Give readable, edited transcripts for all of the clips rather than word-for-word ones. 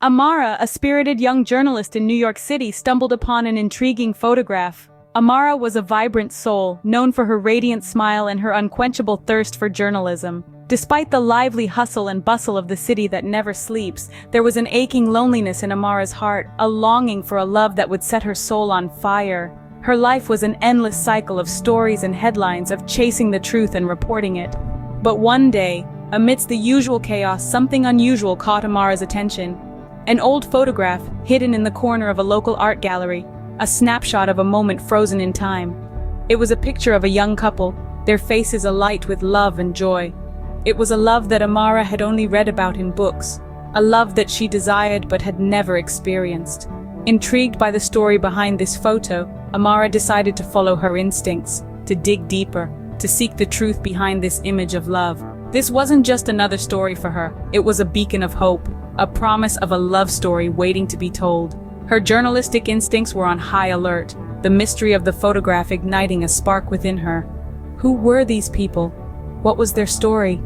Amara, a spirited young journalist in New York City, stumbled upon an intriguing photograph. Amara was a vibrant soul, known for her radiant smile and her unquenchable thirst for journalism. Despite the lively hustle and bustle of the city that never sleeps, there was an aching loneliness in Amara's heart, a longing for a love that would set her soul on fire. Her life was an endless cycle of stories and headlines, of chasing the truth and reporting it. But one day, amidst the usual chaos, something unusual caught Amara's attention. An old photograph, hidden in the corner of a local art gallery, a snapshot of a moment frozen in time. It was a picture of a young couple, their faces alight with love and joy. It was a love that Amara had only read about in books, a love that she desired but had never experienced. Intrigued by the story behind this photo, Amara decided to follow her instincts, to dig deeper, to seek the truth behind this image of love. This wasn't just another story for her, it was a beacon of hope, a promise of a love story waiting to be told. Her journalistic instincts were on high alert, the mystery of the photograph igniting a spark within her. Who were these people? What was their story?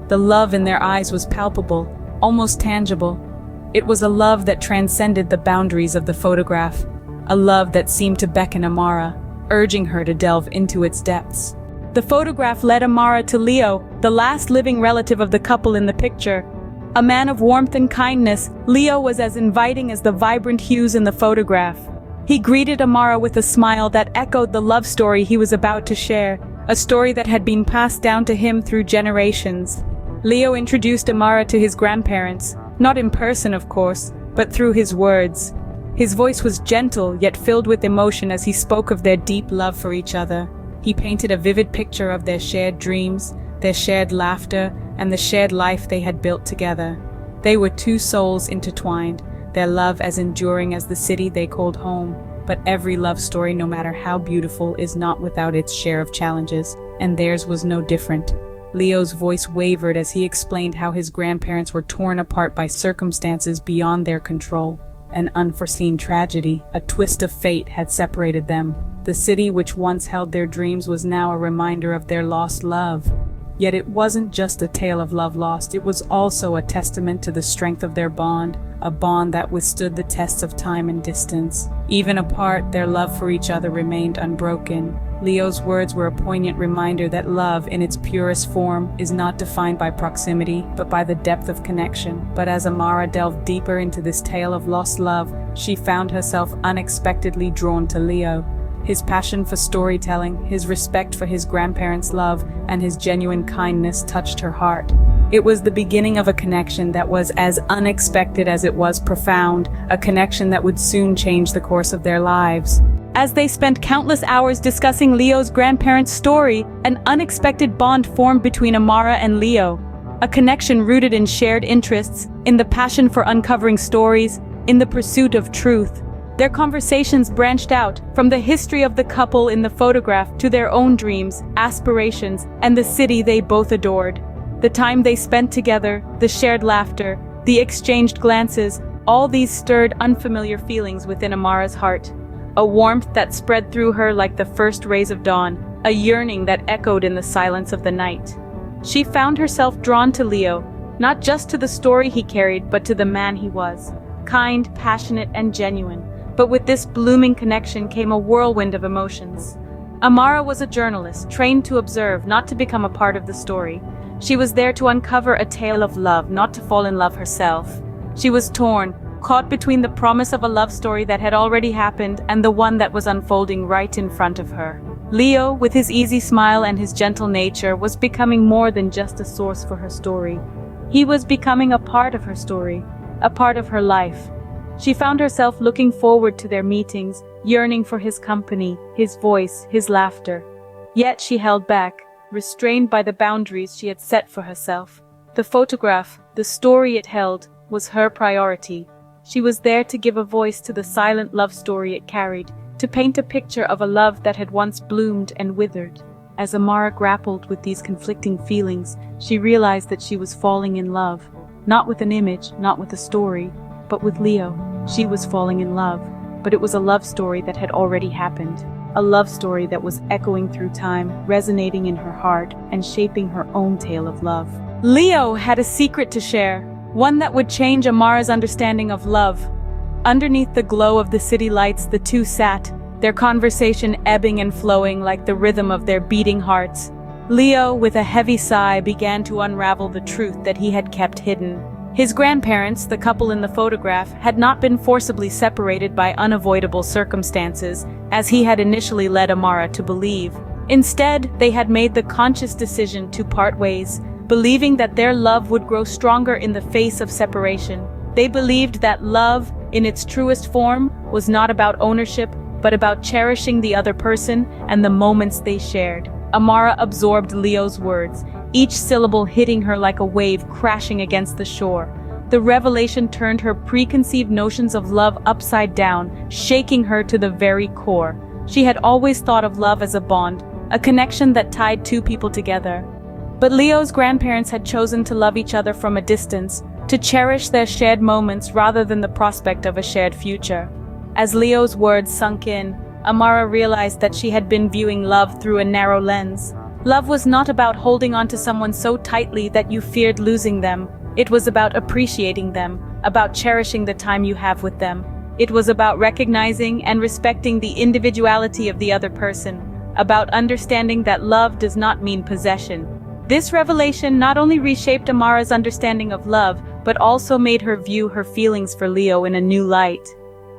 The love in their eyes was palpable, almost tangible. It was a love that transcended the boundaries of the photograph, a love that seemed to beckon Amara, urging her to delve into its depths. The photograph led Amara to Leo, the last living relative of the couple in the picture. A man of warmth and kindness, Leo was as inviting as the vibrant hues in the photograph. He greeted Amara with a smile that echoed the love story he was about to share, a story that had been passed down to him through generations. Leo introduced Amara to his grandparents, not in person of course, but through his words. His voice was gentle yet filled with emotion as he spoke of their deep love for each other. He painted a vivid picture of their shared dreams, their shared laughter, and the shared life they had built together. They were two souls intertwined, their love as enduring as the city they called home. But every love story, no matter how beautiful, is not without its share of challenges, and theirs was no different. Leo's voice wavered as he explained how his grandparents were torn apart by circumstances beyond their control. An unforeseen tragedy, a twist of fate, had separated them. The city which once held their dreams was now a reminder of their lost love. Yet it wasn't just a tale of love lost, it was also a testament to the strength of their bond, a bond that withstood the tests of time and distance. Even apart, their love for each other remained unbroken. Leo's words were a poignant reminder that love, in its purest form, is not defined by proximity, but by the depth of connection. But as Amara delved deeper into this tale of lost love, she found herself unexpectedly drawn to Leo. His passion for storytelling, his respect for his grandparents' love, and his genuine kindness touched her heart. It was the beginning of a connection that was as unexpected as it was profound, a connection that would soon change the course of their lives. As they spent countless hours discussing Leo's grandparents' story, an unexpected bond formed between Amara and Leo. A connection rooted in shared interests, in the passion for uncovering stories, in the pursuit of truth. Their conversations branched out, from the history of the couple in the photograph to their own dreams, aspirations, and the city they both adored. The time they spent together, the shared laughter, the exchanged glances, all these stirred unfamiliar feelings within Amara's heart. A warmth that spread through her like the first rays of dawn, a yearning that echoed in the silence of the night. She found herself drawn to Leo, not just to the story he carried, but to the man he was. Kind, passionate, and genuine. But with this blooming connection came a whirlwind of emotions. Amara was a journalist, trained to observe, not to become a part of the story. She was there to uncover a tale of love, not to fall in love herself. She was torn, caught between the promise of a love story that had already happened and the one that was unfolding right in front of her. Leo, with his easy smile and his gentle nature, was becoming more than just a source for her story. He was becoming a part of her story, a part of her life. She found herself looking forward to their meetings, yearning for his company, his voice, his laughter. Yet she held back, restrained by the boundaries she had set for herself. The photograph, the story it held, was her priority. She was there to give a voice to the silent love story it carried, to paint a picture of a love that had once bloomed and withered. As Amara grappled with these conflicting feelings, she realized that she was falling in love. Not with an image, not with a story, but with Leo. She was falling in love, but it was a love story that had already happened. A love story that was echoing through time, resonating in her heart, and shaping her own tale of love. Leo had a secret to share. one that would change Amara's understanding of love. Underneath the glow of the city lights, the two sat, their conversation ebbing and flowing like the rhythm of their beating hearts. Leo, with a heavy sigh, began to unravel the truth that he had kept hidden. His grandparents, the couple in the photograph, had not been forcibly separated by unavoidable circumstances, as he had initially led Amara to believe. Instead, they had made the conscious decision to part ways, believing that their love would grow stronger in the face of separation. They believed that love, in its truest form, was not about ownership, but about cherishing the other person and the moments they shared. Amara absorbed Leo's words, each syllable hitting her like a wave crashing against the shore. The revelation turned her preconceived notions of love upside down, shaking her to the very core. She had always thought of love as a bond, a connection that tied two people together. But Leo's grandparents had chosen to love each other from a distance, to cherish their shared moments rather than the prospect of a shared future. As Leo's words sunk in, Amara realized that she had been viewing love through a narrow lens. Love was not about holding on to someone so tightly that you feared losing them. It was about appreciating them, about cherishing the time you have with them. It was about recognizing and respecting the individuality of the other person, about understanding that love does not mean possession. This revelation not only reshaped Amara's understanding of love, but also made her view her feelings for Leo in a new light.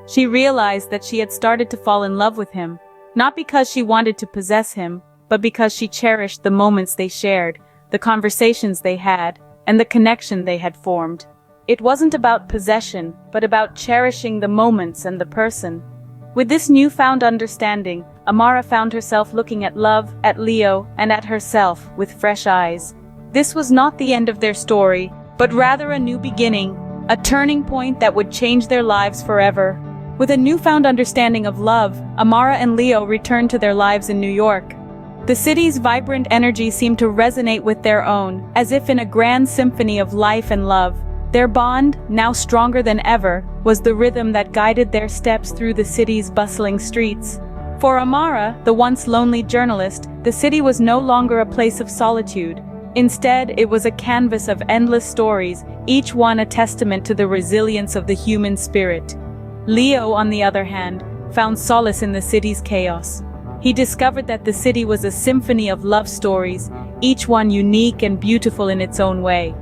She realized that she had started to fall in love with him, not because she wanted to possess him, but because she cherished the moments they shared, the conversations they had, and the connection they had formed. It wasn't about possession, but about cherishing the moments and the person. With this newfound understanding, Amara found herself looking at love, at Leo, and at herself with fresh eyes. This was not the end of their story, but rather a new beginning, a turning point that would change their lives forever. With a newfound understanding of love, Amara and Leo returned to their lives in New York. The city's vibrant energy seemed to resonate with their own, as if in a grand symphony of life and love. Their bond, now stronger than ever, was the rhythm that guided their steps through the city's bustling streets. For Amara, the once lonely journalist, the city was no longer a place of solitude. Instead, it was a canvas of endless stories, each one a testament to the resilience of the human spirit. Leo, on the other hand, found solace in the city's chaos. He discovered that the city was a symphony of love stories, each one unique and beautiful in its own way.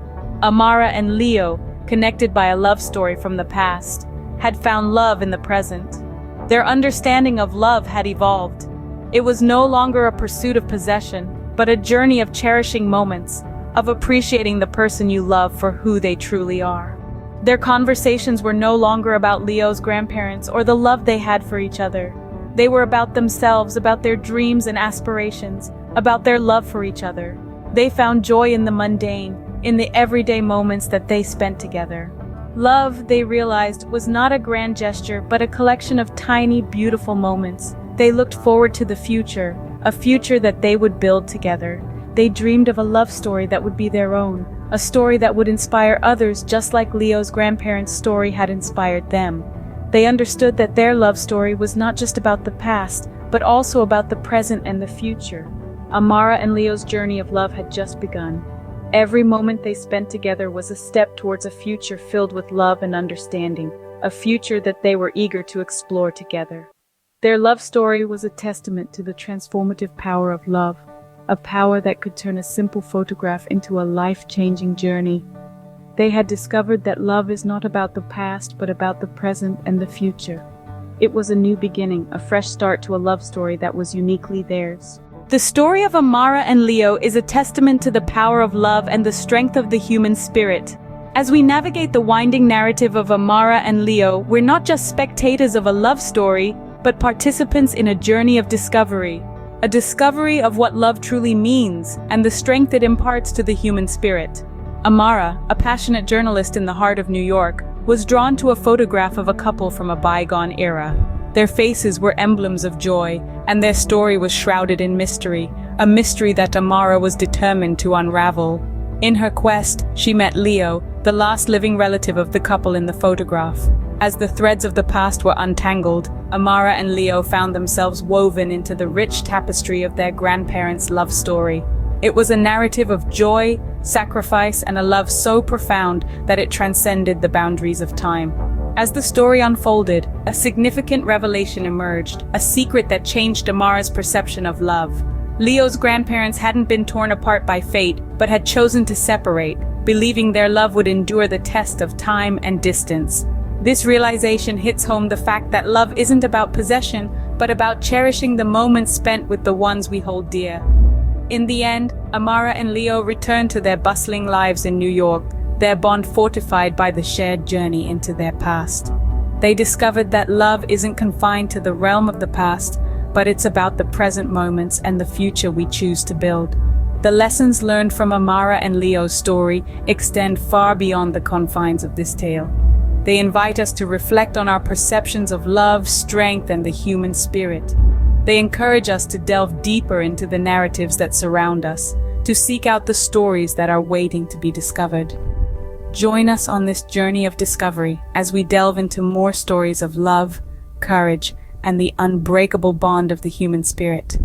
Amara and Leo, connected by a love story from the past, had found love in the present. Their understanding of love had evolved. It was no longer a pursuit of possession, but a journey of cherishing moments, of appreciating the person you love for who they truly are. Their conversations were no longer about Leo's grandparents or the love they had for each other. They were about themselves, about their dreams and aspirations, about their love for each other. They found joy in the mundane, in the everyday moments that they spent together. Love, they realized, was not a grand gesture, but a collection of tiny, beautiful moments. They looked forward to the future, a future that they would build together. They dreamed of a love story that would be their own, a story that would inspire others just like Leo's grandparents' story had inspired them. They understood that their love story was not just about the past, but also about the present and the future. Amara and Leo's journey of love had just begun. Every moment they spent together was a step towards a future filled with love and understanding, a future that they were eager to explore together. Their love story was a testament to the transformative power of love, a power that could turn a simple photograph into a life-changing journey. They had discovered that love is not about the past, but about the present and the future. It was a new beginning, a fresh start to a love story that was uniquely theirs. The story of Amara and Leo is a testament to the power of love and the strength of the human spirit. As we navigate the winding narrative of Amara and Leo, we're not just spectators of a love story, but participants in a journey of discovery. A discovery of what love truly means and the strength it imparts to the human spirit. Amara, a passionate journalist in the heart of New York, was drawn to a photograph of a couple from a bygone era. Their faces were emblems of joy, and their story was shrouded in mystery, a mystery that Amara was determined to unravel. In her quest, she met Leo, the last living relative of the couple in the photograph. As the threads of the past were untangled, Amara and Leo found themselves woven into the rich tapestry of their grandparents' love story. It was a narrative of joy, sacrifice, and a love so profound that it transcended the boundaries of time. As the story unfolded, a significant revelation emerged, a secret that changed Amara's perception of love. Leo's grandparents hadn't been torn apart by fate, but had chosen to separate, believing their love would endure the test of time and distance. This realization hits home the fact that love isn't about possession, but about cherishing the moments spent with the ones we hold dear. In the end, Amara and Leo returned to their bustling lives in New York, their bond fortified by the shared journey into their past. They discovered that love isn't confined to the realm of the past, but it's about the present moments and the future we choose to build. The lessons learned from Amara and Leo's story extend far beyond the confines of this tale. They invite us to reflect on our perceptions of love, strength, and the human spirit. They encourage us to delve deeper into the narratives that surround us, to seek out the stories that are waiting to be discovered. Join us on this journey of discovery as we delve into more stories of love, courage, and the unbreakable bond of the human spirit.